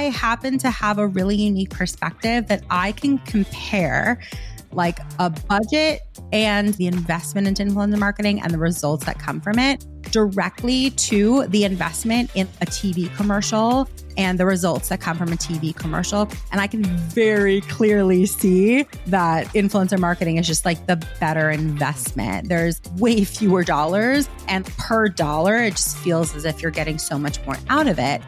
I happen to have a really unique perspective that I can compare like a budget and the investment into influencer marketing and the results that come from it directly to the investment in a TV commercial and the results that come from a TV commercial. And I can very clearly see that influencer marketing is just like the better investment. There's way fewer dollars, and per dollar, it just feels as if you're getting so much more out of it.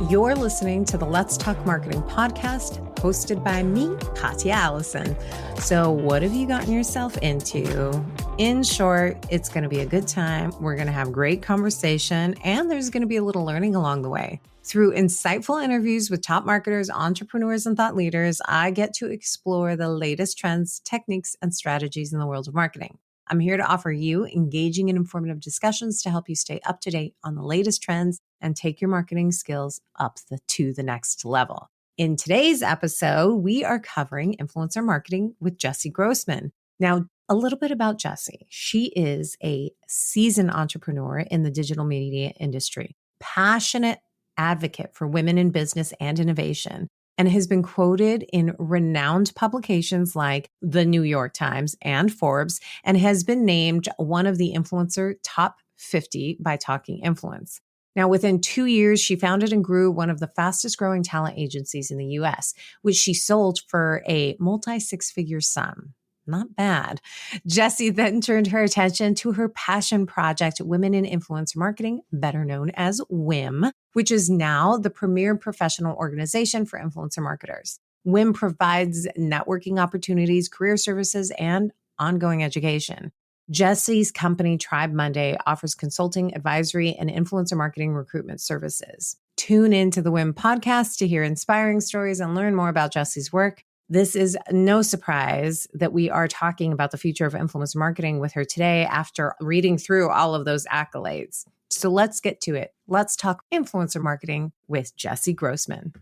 You're listening to the Let's Talk Marketing podcast, hosted by me, Katya Allison. So what have you gotten yourself into? In short, it's going to be a good time. We're going to have great conversation, and there's going to be a little learning along the way. Through insightful interviews with top marketers, entrepreneurs, and thought leaders, I get to explore the latest trends, techniques, and strategies in the world of marketing. I'm here to offer you engaging and informative discussions to help you stay up to date on the latest trends and take your marketing skills up to the next level. In today's episode, we are covering influencer marketing with Jessy Grossman. Now, a little bit about Jessy. She is a seasoned entrepreneur in the digital media industry, passionate advocate for women in business and innovation, and has been quoted in renowned publications like the New York Times and Forbes, and has been named one of the influencer top 50 by Talking Influence. Now, within 2 years, she founded and grew one of the fastest growing talent agencies in the US, which she sold for a multi-six-figure sum. Not bad. Jessy then turned her attention to her passion project, Women in Influencer Marketing, better known as WIIM, which is now the premier professional organization for influencer marketers. WIIM provides networking opportunities, career services, and ongoing education. Jessy's company, Tribe Monday, offers consulting, advisory, and influencer marketing recruitment services. Tune into the WIIM podcast to hear inspiring stories and learn more about Jessy's work. This is no surprise that we are talking about the future of influencer marketing with her today after reading through all of those accolades. So let's get to it. Let's talk influencer marketing with Jessy Grossman.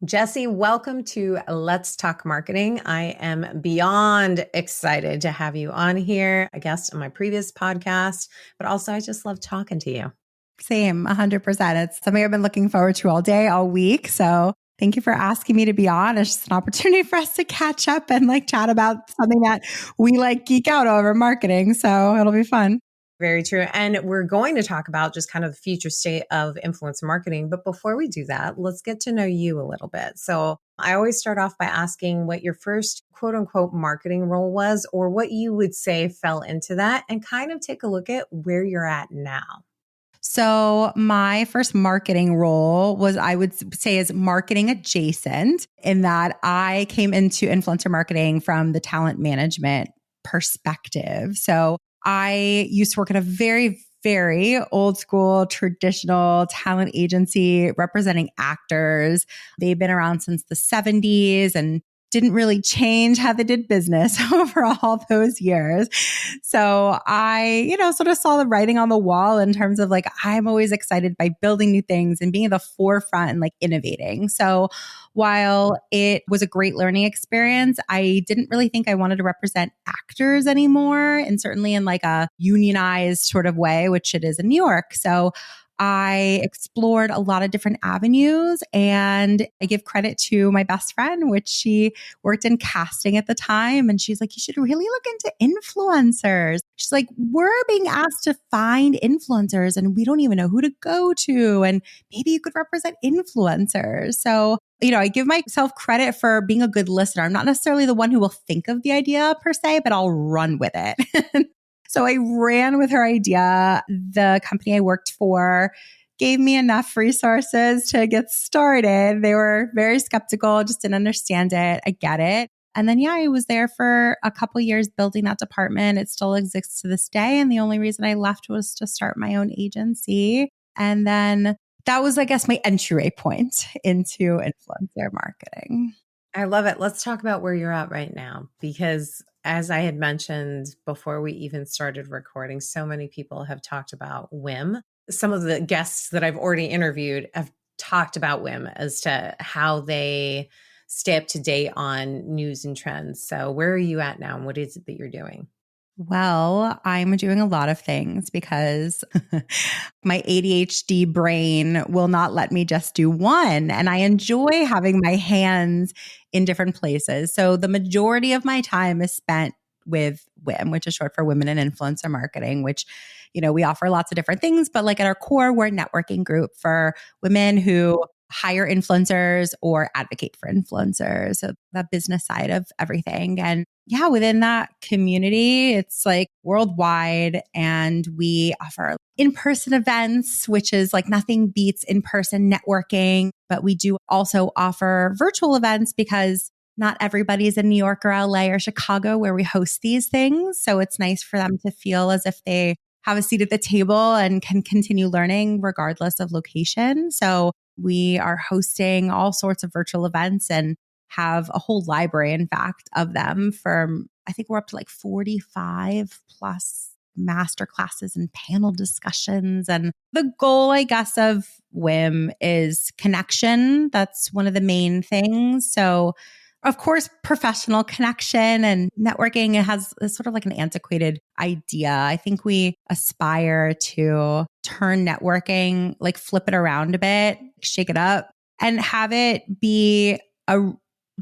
Jessy, welcome to Let's Talk Marketing. I am beyond excited to have you on here, a guest on my previous podcast, but also I just love talking to you. Same, 100%. It's something I've been looking forward to all day, all week. So thank you for asking me to be on. It's just an opportunity for us to catch up and like chat about something that we like geek out over, marketing. So it'll be fun. Very true. And we're going to talk about just kind of the future state of influencer marketing. But before we do that, let's get to know you a little bit. So I always start off by asking what your first quote unquote marketing role was, or what you would say fell into that, and kind of take a look at where you're at now. So my first marketing role was, I would say, is marketing adjacent, in that I came into influencer marketing from the talent management perspective. So I used to work at a very, very old school, traditional talent agency representing actors. They've been around since the 70s and didn't really change how they did business over all those years. So I, sort of saw the writing on the wall in terms of like, I'm always excited by building new things and being at the forefront and like innovating. So while it was a great learning experience, I didn't really think I wanted to represent actors anymore, and certainly in like a unionized sort of way, which it is in New York. So I explored a lot of different avenues, and I give credit to my best friend, which she worked in casting at the time. And she's like, you should really look into influencers. She's like, we're being asked to find influencers and we don't even know who to go to. And maybe you could represent influencers. So, I give myself credit for being a good listener. I'm not necessarily the one who will think of the idea per se, but I'll run with it. So I ran with her idea. The company I worked for gave me enough resources to get started. They were very skeptical, just didn't understand it. I get it. And then, I was there for a couple years building that department. It still exists to this day. And the only reason I left was to start my own agency. And then that was, I guess, my entry point into influencer marketing. I love it. Let's talk about where you're at right now, because as I had mentioned before we even started recording, so many people have talked about WIIM. Some of the guests that I've already interviewed have talked about WIIM as to how they stay up to date on news and trends. So where are you at now, and what is it that you're doing? Well, I'm doing a lot of things because my ADHD brain will not let me just do one. And I enjoy having my hands in different places. So the majority of my time is spent with WIIM, which is short for Women in Influencer Marketing, which, we offer lots of different things, but like at our core, we're a networking group for women who hire influencers or advocate for influencers. So the business side of everything. And yeah, within that community, it's like worldwide. And we offer in-person events, which is like nothing beats in-person networking. But we do also offer virtual events because not everybody's in New York or LA or Chicago where we host these things. So it's nice for them to feel as if they have a seat at the table and can continue learning regardless of location. So we are hosting all sorts of virtual events and have a whole library, in fact, of them from, I think we're up to like 45 plus master classes and panel discussions. And the goal, I guess, of WIIM is connection. That's one of the main things. So of course, professional connection and networking, it has sort of like an antiquated idea. I think we aspire to turn networking, like flip it around a bit, shake it up, and have it be a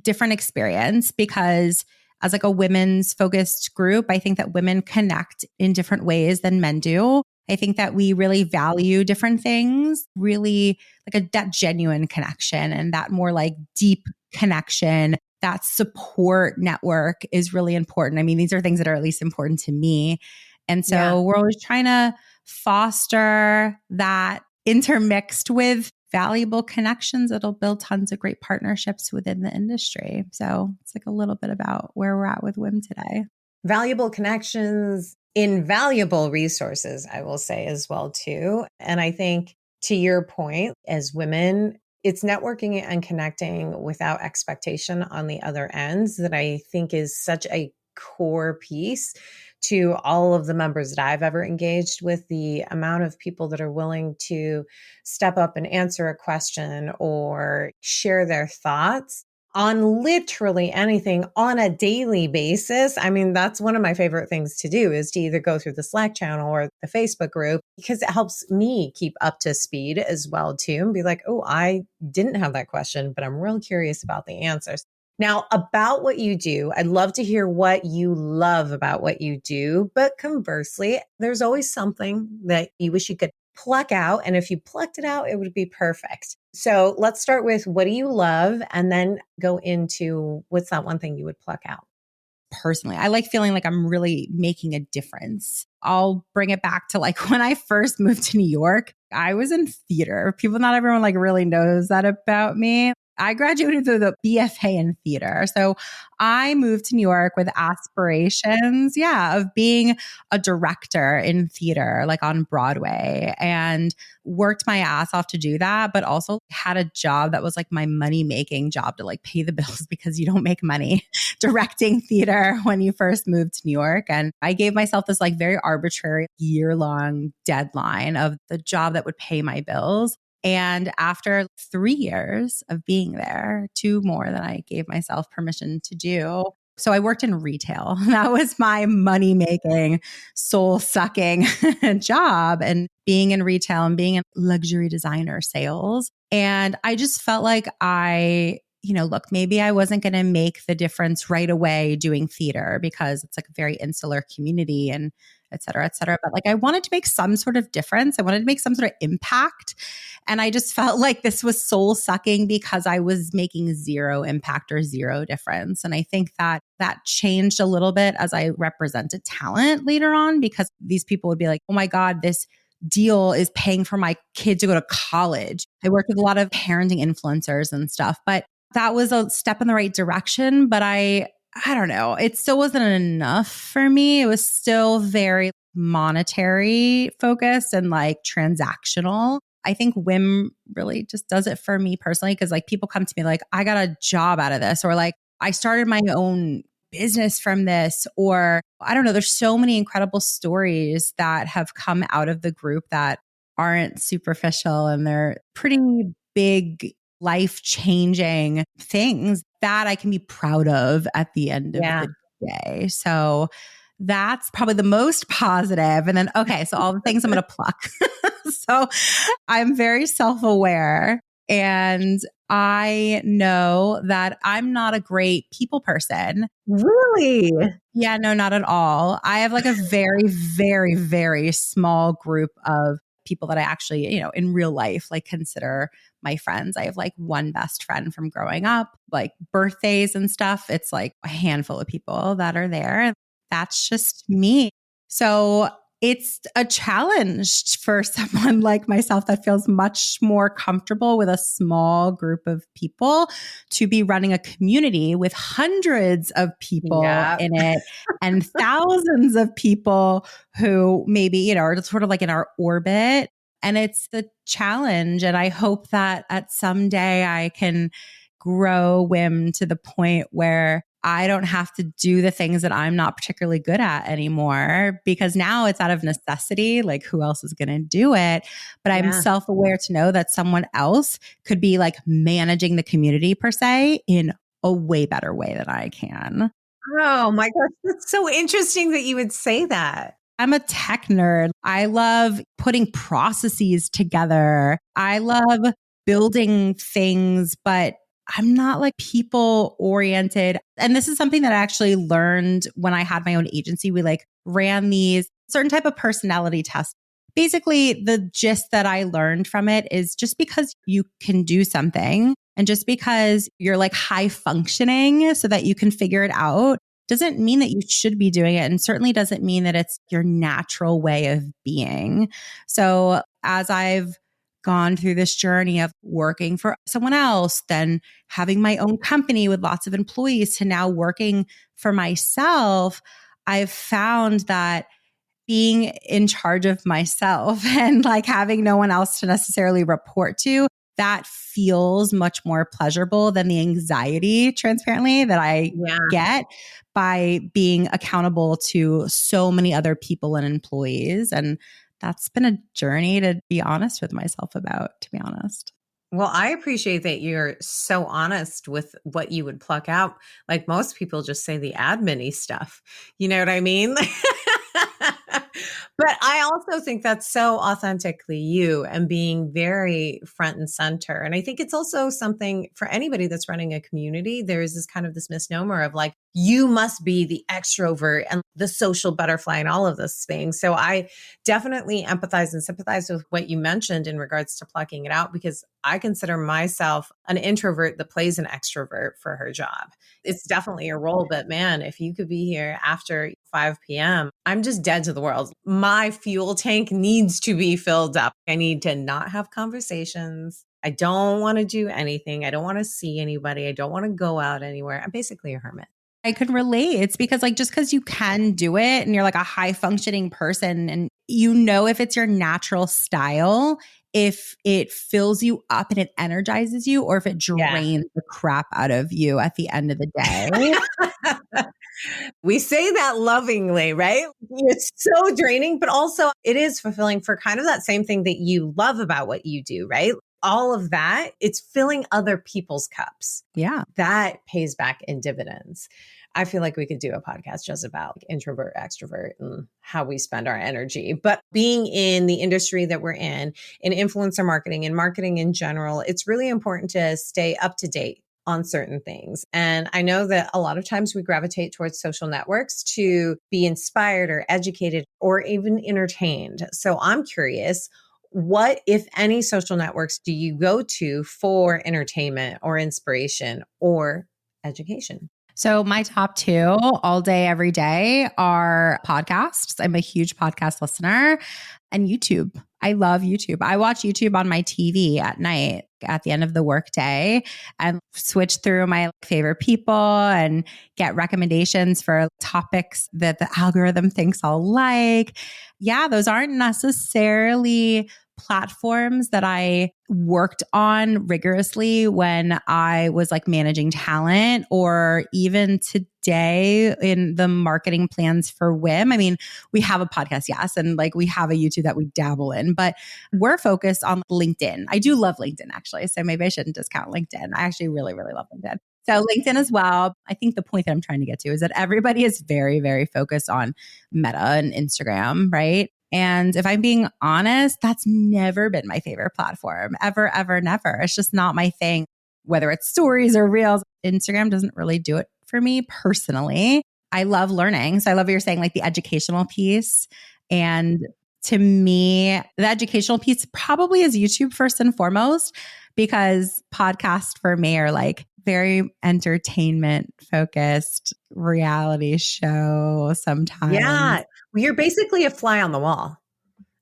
different experience because as like a women's focused group, I think that women connect in different ways than men do. I think that we really value different things, really like that genuine connection and that more like deep connection. That support network is really important. I mean, these are things that are at least important to me. And so we're always trying to foster that intermixed with valuable connections that'll build tons of great partnerships within the industry. So it's like a little bit about where we're at with WIIM today. Valuable connections, invaluable resources, I will say as well, too. And I think to your point, as women, it's networking and connecting without expectation on the other ends that I think is such a core piece to all of the members that I've ever engaged with. The amount of people that are willing to step up and answer a question or share their thoughts on literally anything on a daily basis. I mean, that's one of my favorite things to do is to either go through the Slack channel or the Facebook group because it helps me keep up to speed as well too and be like, oh, I didn't have that question, but I'm real curious about the answers. Now, about what you do, I'd love to hear what you love about what you do, but conversely, there's always something that you wish you could pluck out. And if you plucked it out, it would be perfect. So let's start with what do you love and then go into what's that one thing you would pluck out? Personally, I like feeling like I'm really making a difference. I'll bring it back to like when I first moved to New York, I was in theater. Not everyone like really knows that about me. I graduated with a BFA in theater. So I moved to New York with aspirations, of being a director in theater, like on Broadway, and worked my ass off to do that, but also had a job that was like my money-making job to like pay the bills because you don't make money directing theater when you first moved to New York. And I gave myself this like very arbitrary year-long deadline of the job that would pay my bills. And after 3 years of being there, 2 more than I gave myself permission to do. So I worked in retail. That was my money making, soul sucking job and being in retail and being in luxury designer sales. And I just felt like look, maybe I wasn't going to make the difference right away doing theater because it's like a very insular community and et cetera, et cetera. But like I wanted to make some sort of difference. I wanted to make some sort of impact. And I just felt like this was soul sucking because I was making zero impact or zero difference. And I think that changed a little bit as I represented talent later on because these people would be like, oh my God, this deal is paying for my kid to go to college. I worked with a lot of parenting influencers and stuff, but that was a step in the right direction. But I don't know. It still wasn't enough for me. It was still very monetary focused and like transactional. I think WIIM really just does it for me personally because like people come to me like, I got a job out of this, or like I started my own business from this, or I don't know. There's so many incredible stories that have come out of the group that aren't superficial and they're pretty big life-changing things that I can be proud of at the end of the day. So that's probably the most positive. And then, okay, so all the things I'm going to pluck. So I'm very self-aware, and I know that I'm not a great people person. Really? Yeah, no, not at all. I have like a very, very, very small group of people that I actually, in real life, like consider my friends. I have like one best friend from growing up, like birthdays and stuff. It's like a handful of people that are there. That's just me. So it's a challenge for someone like myself that feels much more comfortable with a small group of people to be running a community with hundreds of people in it and thousands of people who maybe, are sort of like in our orbit. And it's the challenge. And I hope that at some day I can grow WIIM to the point where I don't have to do the things that I'm not particularly good at anymore, because now it's out of necessity. Like, who else is going to do it? But I'm self-aware to know that someone else could be like managing the community per se in a way better way than I can. Oh my gosh, that's so interesting that you would say that. I'm a tech nerd. I love putting processes together. I love building things, but I'm not like people oriented. And this is something that I actually learned when I had my own agency. We like ran these certain type of personality tests. Basically, the gist that I learned from it is just because you can do something and just because you're like high functioning so that you can figure it out doesn't mean that you should be doing it, and certainly doesn't mean that it's your natural way of being. So as I've gone through this journey of working for someone else, then having my own company with lots of employees, to now working for myself, I've found that being in charge of myself and like having no one else to necessarily report to, that feels much more pleasurable than the anxiety, transparently, that I get by being accountable to so many other people and employees. And that's been a journey to be honest with myself about, to be honest. Well, I appreciate that you're so honest with what you would pluck out. Like, most people just say the admin-y stuff. You know what I mean? But I also think that's so authentically you and being very front and center. And I think it's also something for anybody that's running a community. There is this kind of this misnomer of like, you must be the extrovert and the social butterfly and all of this things. So I definitely empathize and sympathize with what you mentioned in regards to plucking it out, because I consider myself an introvert that plays an extrovert for her job. It's definitely a role, but man, if you could be here after 5 p.m., I'm just dead to the world. My fuel tank needs to be filled up. I need to not have conversations. I don't want to do anything. I don't want to see anybody. I don't want to go out anywhere. I'm basically a hermit. I could relate. It's because like, just because you can do it and you're like a high functioning person, and if it's your natural style, if it fills you up and it energizes you, or if it drains the crap out of you at the end of the day. We say that lovingly, right? It's so draining, but also it is fulfilling for kind of that same thing that you love about what you do, right? All of that, it's filling other people's cups. Yeah. That pays back in dividends. I feel like we could do a podcast just about introvert, extrovert, and how we spend our energy. But being in the industry that we're in influencer marketing and marketing in general, it's really important to stay up to date on certain things. And I know that a lot of times we gravitate towards social networks to be inspired or educated or even entertained. So I'm curious, what, if any, social networks do you go to for entertainment or inspiration or education? So my top two all day, every day are podcasts. I'm a huge podcast listener, and YouTube. I love YouTube. I watch YouTube on my TV at night at the end of the workday and switch through my favorite people and get recommendations for topics that the algorithm thinks I'll like. Yeah, those aren't necessarily platforms that I worked on rigorously when I was like managing talent, or even today in the marketing plans for WIIM. I mean, we have a podcast, yes, and like we have a YouTube that we dabble in, but we're focused on LinkedIn. I do love LinkedIn, actually, so maybe I shouldn't discount LinkedIn. I actually really, really love LinkedIn. So LinkedIn as well. I think the point that I'm trying to get to is that everybody is very, very focused on Meta and Instagram, right? And if I'm being honest, that's never been my favorite platform, ever, ever, never. It's just not my thing, whether it's stories or reels. Instagram doesn't really do it for me personally. I love learning. So I love what you're saying, like the educational piece. And to me, the educational piece probably is YouTube first and foremost, because podcasts for me are like very entertainment focused reality show sometimes. Yeah. Well, you're basically a fly on the wall,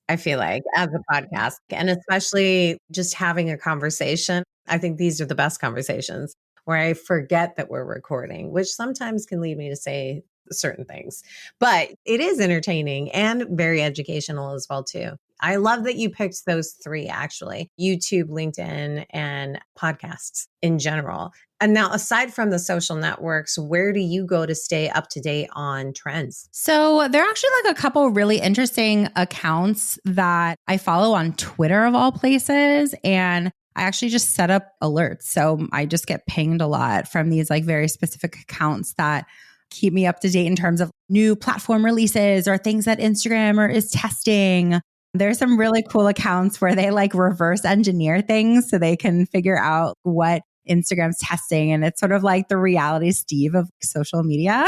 I feel like, as a podcast. And especially just having a conversation. I think these are the best conversations where I forget that we're recording, which sometimes can lead me to say certain things. But it is entertaining and very educational as well, too. I love that you picked those three, actually: YouTube, LinkedIn, and podcasts in general. And now, aside from the social networks, where do you go to stay up to date on trends? So there are actually like a couple really interesting accounts that I follow on Twitter of all places. And I actually just set up alerts. So I just get pinged a lot from these like very specific accounts that keep me up to date in terms of new platform releases or things that Instagram or is testing. There's some really cool accounts where they like reverse engineer things so they can figure out what Instagram's testing. And it's sort of like the reality Steve of social media.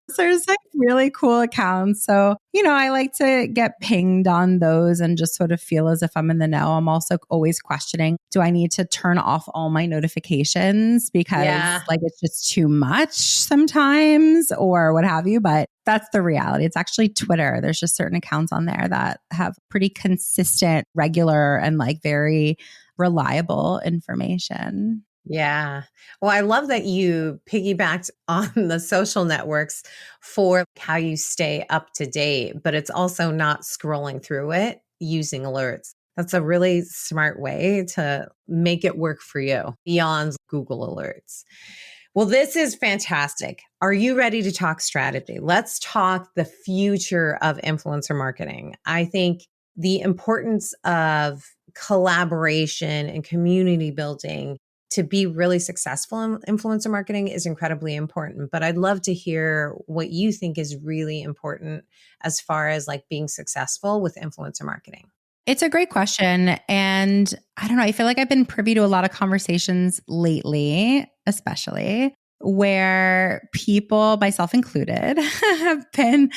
So there's like really cool accounts. So, I like to get pinged on those and just sort of feel as if I'm in the know. I'm also always questioning, do I need to turn off all my notifications because like it's just too much sometimes or what have you? But that's the reality. It's actually Twitter. There's just certain accounts on there that have pretty consistent, regular, and like very reliable information. Yeah. Well, I love that you piggybacked on the social networks for how you stay up to date, but it's also not scrolling through it using alerts. That's a really smart way to make it work for you beyond Google Alerts. Well, this is fantastic. Are you ready to talk strategy? Let's talk the future of influencer marketing. I think the importance of collaboration and community building to be really successful in influencer marketing is incredibly important. But I'd love to hear what you think is really important as far as like being successful with influencer marketing. It's a great question. And I don't know, I feel like I've been privy to a lot of conversations lately, especially where people, myself included, have been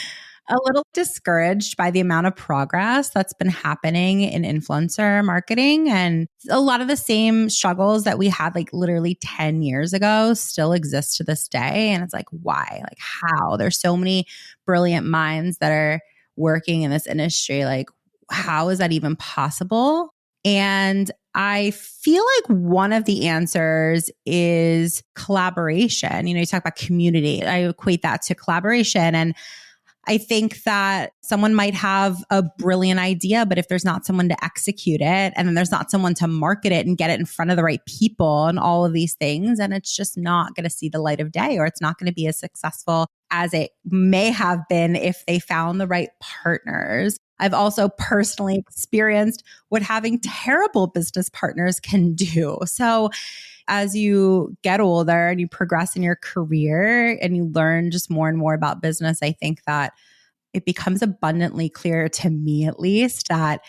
a little discouraged by the amount of progress that's been happening in influencer marketing. And a lot of the same struggles that we had like literally 10 years ago still exist to this day. And it's like, why? Like, how? There's so many brilliant minds that are working in this industry. Like, how is that even possible? And I feel like one of the answers is collaboration. You talk about community. I equate that to collaboration. And I think that someone might have a brilliant idea, but if there's not someone to execute it, and then there's not someone to market it and get it in front of the right people and all of these things, and it's just not going to see the light of day, or it's not going to be as successful as it may have been if they found the right partners. I've also personally experienced what having terrible business partners can do. So as you get older and you progress in your career and you learn just more and more about business, I think that it becomes abundantly clear to me, at least, that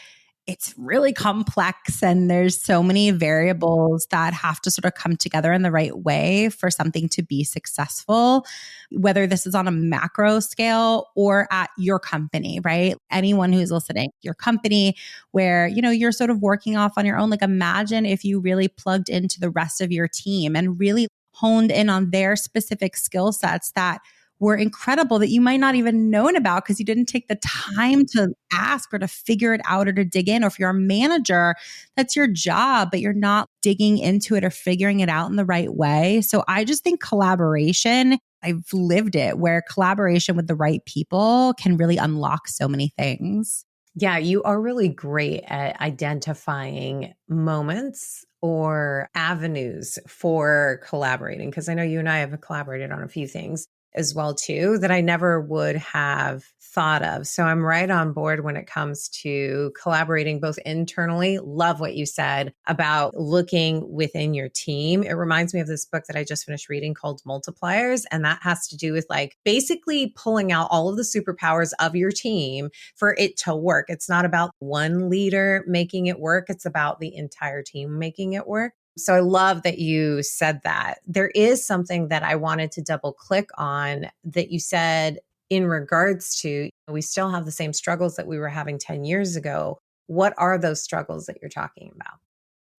it's really complex and there's so many variables that have to sort of come together in the right way for something to be successful, whether this is on a macro scale or at your company, right? Anyone who's listening, your company where, you're sort of working off on your own. Like, imagine if you really plugged into the rest of your team and really honed in on their specific skill sets that were incredible that you might not even known about because you didn't take the time to ask or to figure it out or to dig in. Or if you're a manager, that's your job, but you're not digging into it or figuring it out in the right way. So I just think collaboration, I've lived it, where collaboration with the right people can really unlock so many things. Yeah, you are really great at identifying moments or avenues for collaborating, because I know you and I have collaborated on a few things. as well too, that I never would have thought of. So I'm right on board when it comes to collaborating both internally. Love what you said about looking within your team. It reminds me of this book that I just finished reading called Multipliers. And that has to do with like basically pulling out all of the superpowers of your team for it to work. It's not about one leader making it work. It's about the entire team making it work. So I love that you said that. There is something that I wanted to double click on that you said in regards to, we still have the same struggles that we were having 10 years ago. What are those struggles that you're talking about?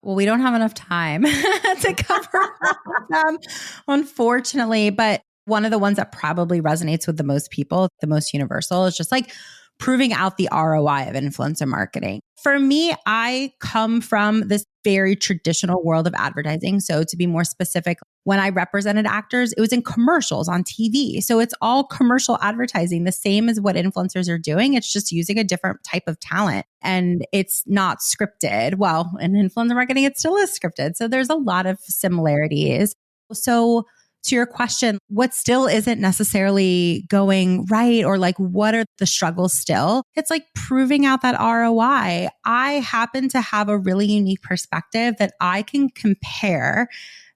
Well, we don't have enough time to cover all of them, unfortunately. But one of the ones that probably resonates with the most people, the most universal, is just like proving out the ROI of influencer marketing. For me, I come from this very traditional world of advertising. So to be more specific, when I represented actors, it was in commercials on TV. So it's all commercial advertising, the same as what influencers are doing. It's just using a different type of talent and it's not scripted. Well, in influencer marketing, it still is scripted. So there's a lot of similarities. So to your question, what still isn't necessarily going right, or like what are the struggles still? It's like proving out that ROI. I happen to have a really unique perspective that I can compare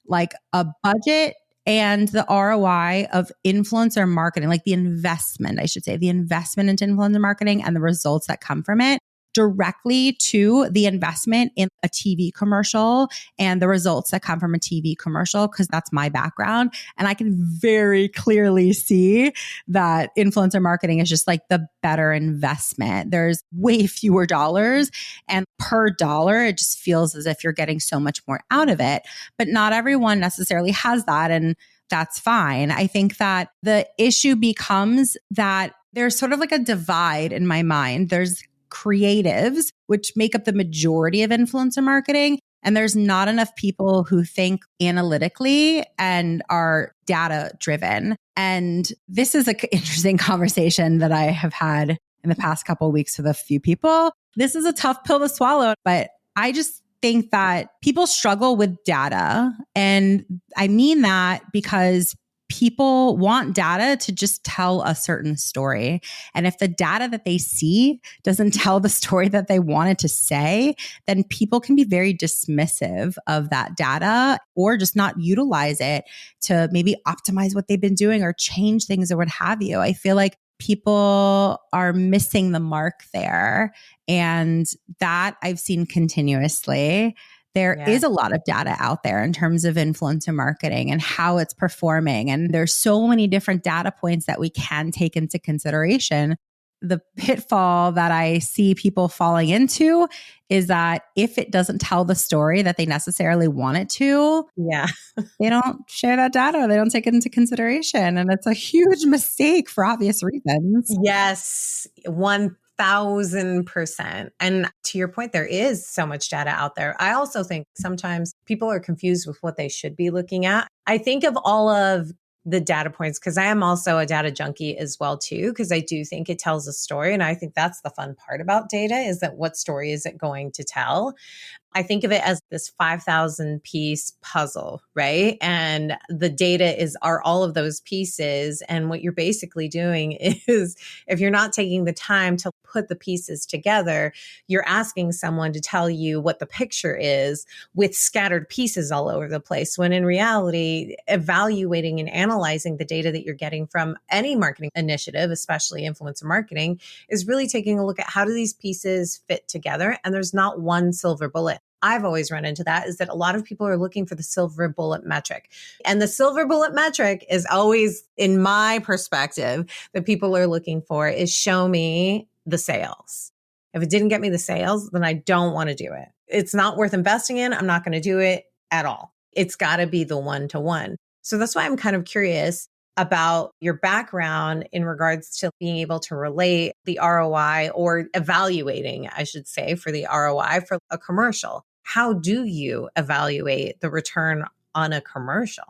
like a budget and the ROI of influencer marketing, like the investment, I should say, the investment into influencer marketing and the results that come from it, directly to the investment in a TV commercial and the results that come from a TV commercial, because that's my background. And I can very clearly see that influencer marketing is just like the better investment. There's way fewer dollars, and per dollar, it just feels as if you're getting so much more out of it. But not everyone necessarily has that. And that's fine. I think that the issue becomes that there's sort of like a divide in my mind. There's creatives, which make up the majority of influencer marketing. And there's not enough people who think analytically and are data driven. And this is an interesting conversation that I have had in the past couple of weeks with a few people. This is a tough pill to swallow, but I just think that people struggle with data. And I mean that because people want data to just tell a certain story. And if the data that they see doesn't tell the story that they wanted to say, then people can be very dismissive of that data or just not utilize it to maybe optimize what they've been doing or change things or what have you. I feel like people are missing the mark there. And that I've seen continuously. There is a lot of data out there in terms of influencer marketing and how it's performing. And there's so many different data points that we can take into consideration. The pitfall that I see people falling into is that if it doesn't tell the story that they necessarily want it to, they don't share that data. They don't take it into consideration. And it's a huge mistake for obvious reasons. Yes, 1000%. And to your point, there is so much data out there. I also think sometimes people are confused with what they should be looking at. I think of all of the data points because I am also a data junkie as well too, because I do think it tells a story. And I think that's the fun part about data is that what story is it going to tell? I think of it as this 5,000 piece puzzle, right? And the data are all of those pieces. And what you're basically doing is if you're not taking the time to put the pieces together, you're asking someone to tell you what the picture is with scattered pieces all over the place. When in reality, evaluating and analyzing the data that you're getting from any marketing initiative, especially influencer marketing, is really taking a look at how do these pieces fit together? And there's not one silver bullet. I've always run into that is that a lot of people are looking for the silver bullet metric. And the silver bullet metric is always, in my perspective, that people are looking for is show me the sales. If it didn't get me the sales, then I don't want to do it. It's not worth investing in. I'm not going to do it at all. It's got to be the one-to-one. So that's why I'm kind of curious about your background in regards to being able to relate the ROI or evaluating, I should say, for the ROI for a commercial. How do you evaluate the return on a commercial?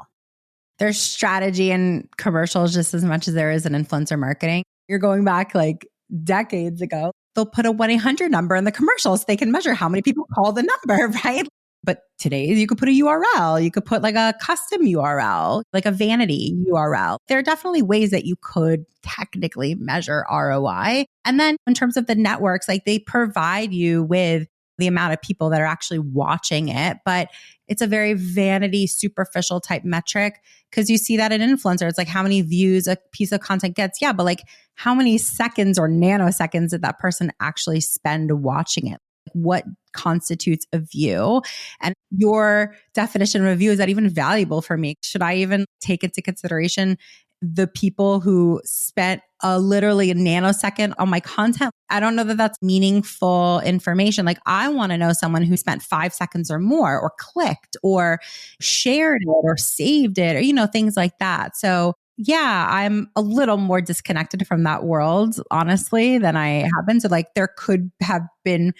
There's strategy in commercials just as much as there is in influencer marketing. You're going back like decades ago. They'll put a 1-800 number in the commercials. They can measure how many people call the number, right? But today's you could put a URL, you could put like a custom URL, like a vanity URL. There are definitely ways that you could technically measure ROI. And then in terms of the networks, like they provide you with the amount of people that are actually watching it, but it's a very vanity, superficial type metric because you see that in influencers. It's like how many views a piece of content gets. Yeah, but like how many seconds or nanoseconds did that person actually spend watching it? What constitutes a view? And your definition of a view, is that even valuable for me? Should I even take into consideration the people who spent literally a nanosecond on my content? I don't know that that's meaningful information. Like I want to know someone who spent 5 seconds or more, or clicked or shared it or saved it, or, things like that. So yeah, I'm a little more disconnected from that world, honestly, than I have been. So like there could have been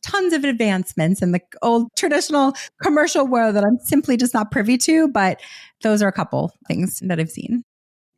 tons of advancements in the old traditional commercial world that I'm simply just not privy to. But those are a couple things that I've seen.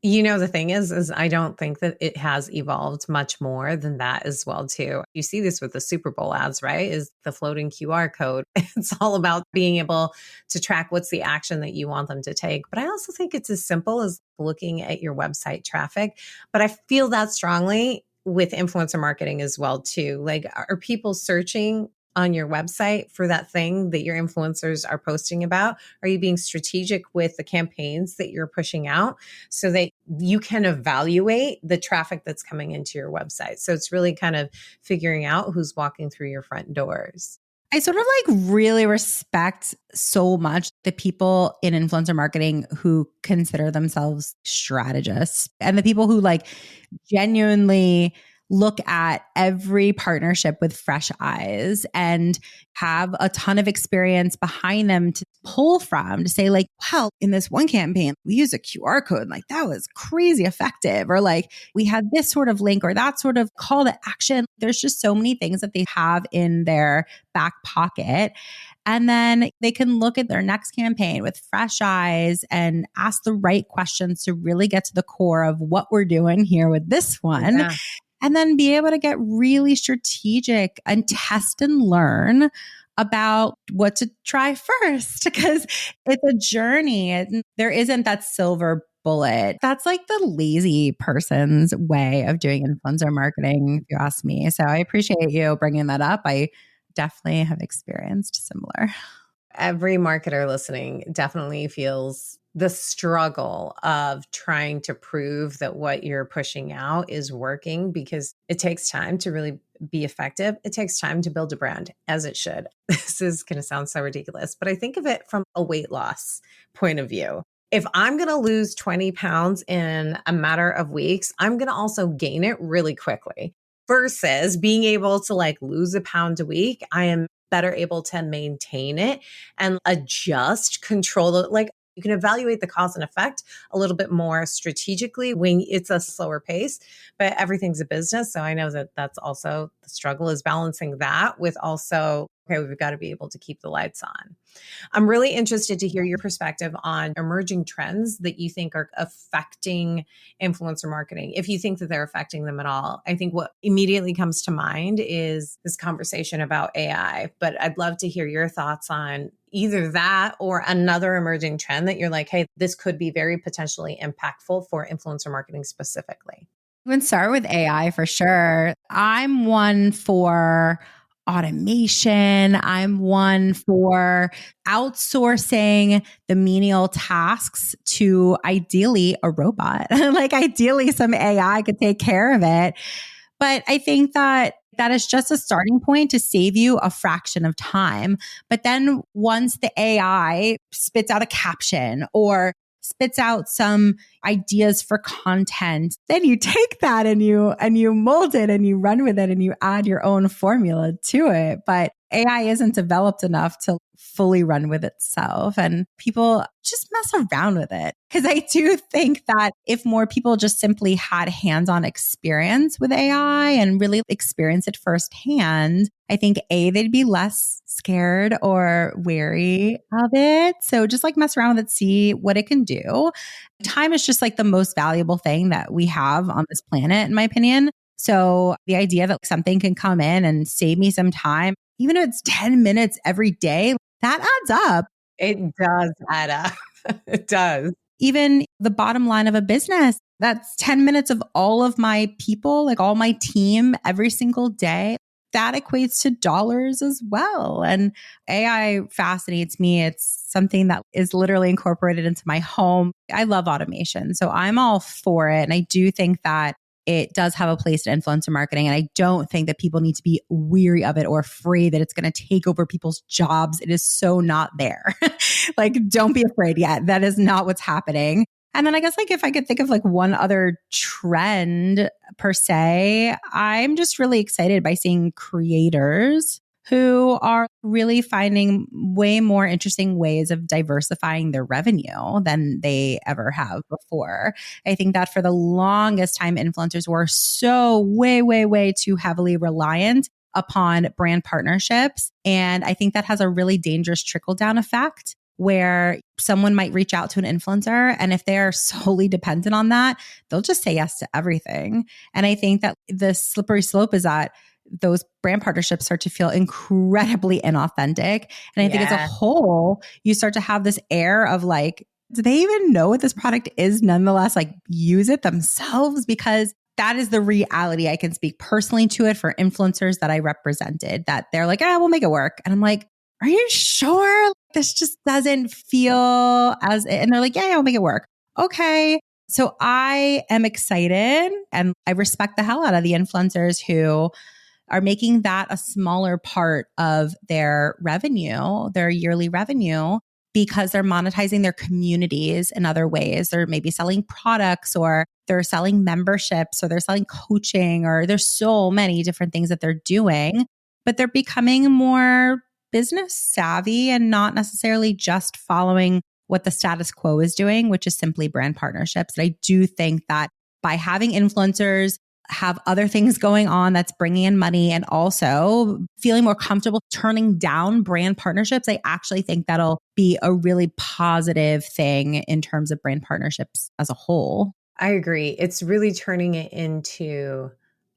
The thing is I don't think that it has evolved much more than that as well, too. You see this with the Super Bowl ads, right? Is the floating QR code. It's all about being able to track what's the action that you want them to take. But I also think it's as simple as looking at your website traffic. But I feel that strongly with influencer marketing as well, too. Like, are people searching on your website for that thing that your influencers are posting about? Are you being strategic with the campaigns that you're pushing out so that you can evaluate the traffic that's coming into your website? So it's really kind of figuring out who's walking through your front doors. I sort of like really respect so much the people in influencer marketing who consider themselves strategists, and the people who like genuinely look at every partnership with fresh eyes and have a ton of experience behind them to pull from, to say like, wow, in this one campaign, we used a QR code. Like that was crazy effective. Or like we had this sort of link or that sort of call to action. There's just so many things that they have in their back pocket. And then they can look at their next campaign with fresh eyes and ask the right questions to really get to the core of what we're doing here with this one. Yeah. And then be able to get really strategic and test and learn about what to try first, because it's a journey and there isn't that silver bullet. That's like the lazy person's way of doing influencer marketing, if you ask me. So I appreciate you bringing that up. I definitely have experienced similar. Every marketer listening definitely feels the struggle of trying to prove that what you're pushing out is working, because it takes time to really be effective. It takes time to build a brand, as it should. This is going to sound so ridiculous, but I think of it from a weight loss point of view. If I'm going to lose 20 pounds in a matter of weeks, I'm going to also gain it really quickly, versus being able to like lose a pound a week. I am better able to maintain it and adjust, control it. Like you can evaluate the cause and effect a little bit more strategically when it's a slower pace, but everything's a business. So I know that that's also the struggle, is balancing that with also, okay, we've got to be able to keep the lights on. I'm really interested to hear your perspective on emerging trends that you think are affecting influencer marketing, if you think that they're affecting them at all. I think what immediately comes to mind is this conversation about AI, but I'd love to hear your thoughts on either that or another emerging trend that you're like, hey, this could be very potentially impactful for influencer marketing specifically. We can start with AI for sure. I'm one for automation. I'm one for outsourcing the menial tasks to ideally a robot. Like ideally some AI could take care of it. But I think that is just a starting point to save you a fraction of time. But then once the AI spits out a caption or spits out some ideas for content, then you take that and you mold it and you run with it and you add your own formula to it. But AI isn't developed enough to fully run with itself, and people just mess around with it. Because I do think that if more people just simply had hands-on experience with AI and really experience it firsthand, I think they'd be less scared or wary of it. So just like mess around with it, see what it can do. Time is just like the most valuable thing that we have on this planet, in my opinion. So the idea that something can come in and save me some time, even if it's 10 minutes every day, that adds up. It does add up. It does. Even the bottom line of a business, that's 10 minutes of all of my people, like all my team every single day. That equates to dollars as well. And AI fascinates me. It's something that is literally incorporated into my home. I love automation. So I'm all for it. And I do think that it does have a place in influencer marketing. And I don't think that people need to be weary of it or afraid that it's going to take over people's jobs. It is so not there. Like, don't be afraid yet. That is not what's happening. And then I guess like if I could think of like one other trend per se, I'm just really excited by seeing creators who are really finding way more interesting ways of diversifying their revenue than they ever have before. I think that for the longest time, influencers were so way too heavily reliant upon brand partnerships. And I think that has a really dangerous trickle down effect where someone might reach out to an influencer. And if they're solely dependent on that, they'll just say yes to everything. And I think that the slippery slope is that those brand partnerships start to feel incredibly inauthentic. And I think as a whole, you start to have this air of like, do they even know what this product is? Nonetheless, like use it themselves, because that is the reality. I can speak personally to it for influencers that I represented, that they're like, we'll make it work. And I'm like, are you sure? This just doesn't feel as, and they're like, yeah, I'll make it work. Okay. So I am excited and I respect the hell out of the influencers who are making that a smaller part of their revenue, their yearly revenue, because they're monetizing their communities in other ways. They're maybe selling products, or they're selling memberships, or they're selling coaching, or there's so many different things that they're doing, but they're becoming more business savvy and not necessarily just following what the status quo is doing, which is simply brand partnerships. And I do think that by having influencers have other things going on that's bringing in money and also feeling more comfortable turning down brand partnerships, I actually think that'll be a really positive thing in terms of brand partnerships as a whole. I agree. It's really turning it into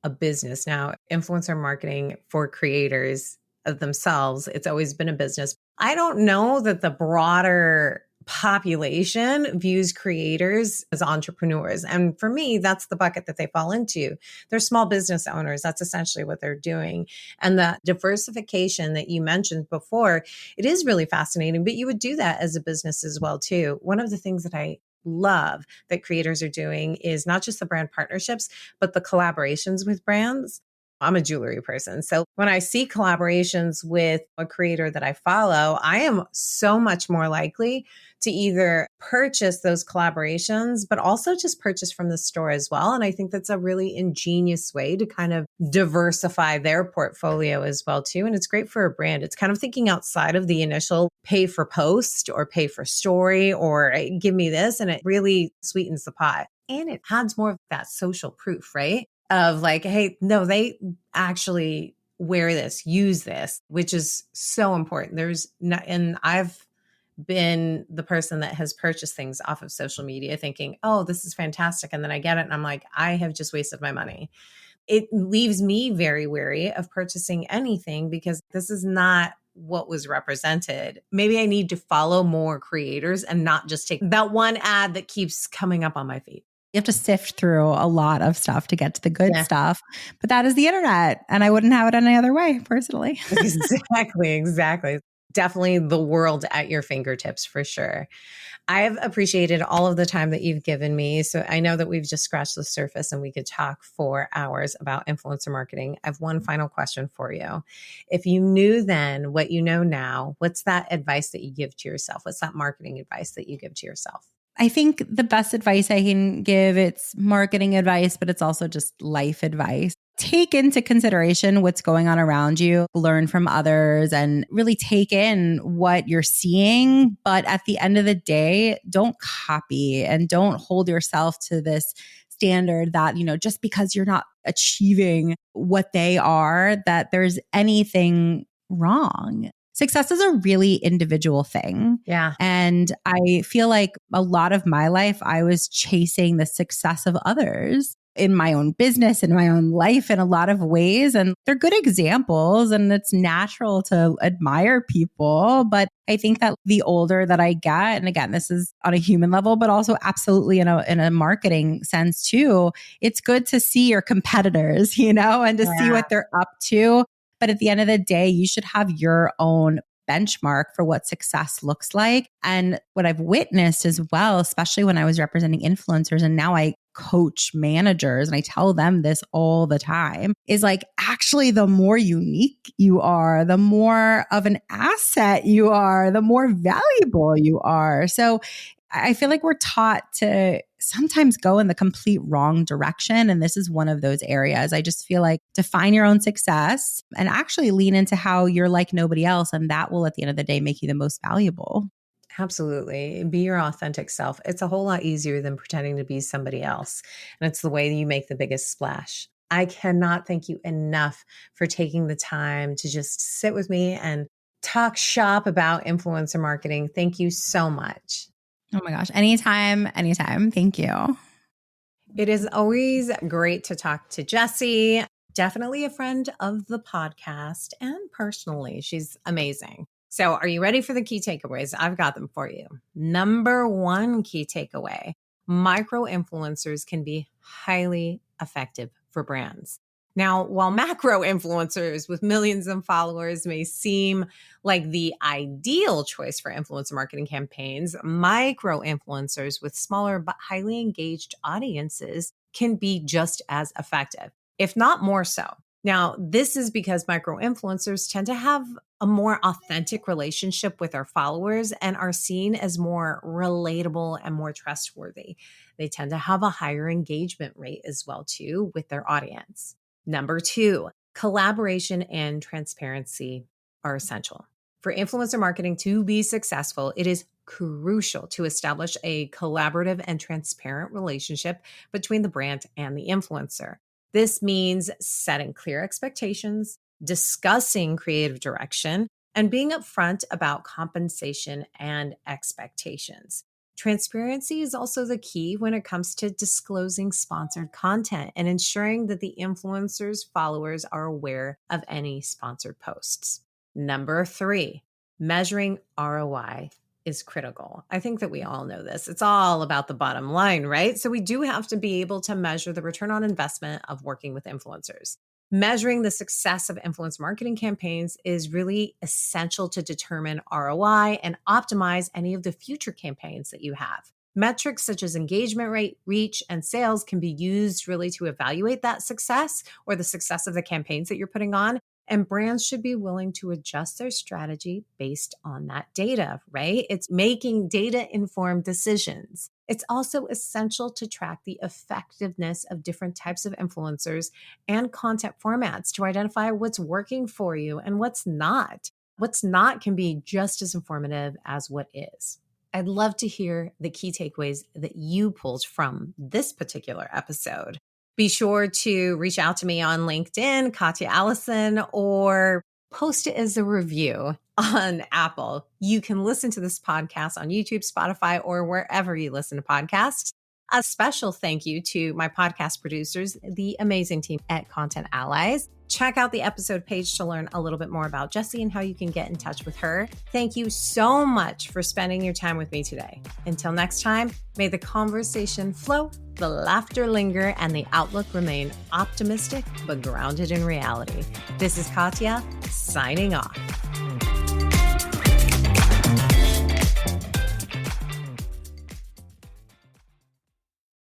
a business now. Influencer marketing for creators of themselves, it's always been a business. I don't know that the broader population views creators as entrepreneurs. And for me, that's the bucket that they fall into. They're small business owners. That's essentially what they're doing. And the diversification that you mentioned before, it is really fascinating, but you would do that as a business as well, too. One of the things that I love that creators are doing is not just the brand partnerships, but the collaborations with brands. I'm a jewelry person. So when I see collaborations with a creator that I follow, I am so much more likely to either purchase those collaborations, but also just purchase from the store as well. And I think that's a really ingenious way to kind of diversify their portfolio as well, too. And it's great for a brand. It's kind of thinking outside of the initial pay for post or pay for story or give me this. And it really sweetens the pot. And it adds more of that social proof, right? Of like, hey, no, they actually wear this, use this, which is so important. There's not, and I've been the person that has purchased things off of social media thinking, oh, this is fantastic. And then I get it and I'm like, I have just wasted my money. It leaves me very wary of purchasing anything because this is not what was represented. Maybe I need to follow more creators and not just take that one ad that keeps coming up on my feed. You have to sift through a lot of stuff to get to the good stuff, but that is the internet and I wouldn't have it any other way personally. Exactly. Definitely the world at your fingertips for sure. I've appreciated all of the time that you've given me. So I know that we've just scratched the surface and we could talk for hours about influencer marketing. I have one final question for you. If you knew then what you know now, what's that advice that you give to yourself? What's that marketing advice that you give to yourself? I think the best advice I can give, it's marketing advice, but it's also just life advice. Take into consideration what's going on around you, learn from others, and really take in what you're seeing. But at the end of the day, don't copy and don't hold yourself to this standard that, just because you're not achieving what they are, that there's anything wrong. Success is a really individual thing. Yeah. And I feel like a lot of my life, I was chasing the success of others in my own business, in my own life in a lot of ways. And they're good examples and it's natural to admire people. But I think that the older that I get, and again, this is on a human level, but also absolutely in a marketing sense too, it's good to see your competitors, and to see what they're up to. But at the end of the day, you should have your own benchmark for what success looks like. And what I've witnessed as well, especially when I was representing influencers and now I coach managers and I tell them this all the time, is like, actually, the more unique you are, the more of an asset you are, the more valuable you are. So I feel like we're taught to sometimes go in the complete wrong direction. And this is one of those areas. I just feel like define your own success and actually lean into how you're like nobody else. And that will, at the end of the day, make you the most valuable. Absolutely. Be your authentic self. It's a whole lot easier than pretending to be somebody else. And it's the way you make the biggest splash. I cannot thank you enough for taking the time to just sit with me and talk shop about influencer marketing. Thank you so much. Oh my gosh. Anytime. Thank you. It is always great to talk to Jessy. Definitely a friend of the podcast. And personally, she's amazing. So are you ready for the key takeaways? I've got them for you. Number one key takeaway, micro influencers can be highly effective for brands. Now, while macro influencers with millions of followers may seem like the ideal choice for influencer marketing campaigns, micro influencers with smaller but highly engaged audiences can be just as effective, if not more so. Now, this is because micro influencers tend to have a more authentic relationship with their followers and are seen as more relatable and more trustworthy. They tend to have a higher engagement rate as well, too, with their audience. Number two, collaboration and transparency are essential. For influencer marketing to be successful, it is crucial to establish a collaborative and transparent relationship between the brand and the influencer. This means setting clear expectations, discussing creative direction, and being upfront about compensation and expectations. Transparency is also the key when it comes to disclosing sponsored content and ensuring that the influencer's followers are aware of any sponsored posts. Number three, measuring ROI is critical. I think that we all know this. It's all about the bottom line, right? So we do have to be able to measure the return on investment of working with influencers. Measuring the success of influence marketing campaigns is really essential to determine ROI and optimize any of the future campaigns that you have. Metrics such as engagement rate, reach, and sales can be used really to evaluate that success or the success of the campaigns that you're putting on. And brands should be willing to adjust their strategy based on that data, right? It's making data-informed decisions. It's also essential to track the effectiveness of different types of influencers and content formats to identify what's working for you and what's not. What's not can be just as informative as what is. I'd love to hear the key takeaways that you pulled from this particular episode. Be sure to reach out to me on LinkedIn, Katya Allison, or post it as a review on Apple. You can listen to this podcast on YouTube, Spotify, or wherever you listen to podcasts. A special thank you to my podcast producers, the amazing team at Content Allies. Check out the episode page to learn a little bit more about Jessy and how you can get in touch with her. Thank you so much for spending your time with me today. Until next time, may the conversation flow, the laughter linger, and the outlook remain optimistic but grounded in reality. This is Katya, signing off.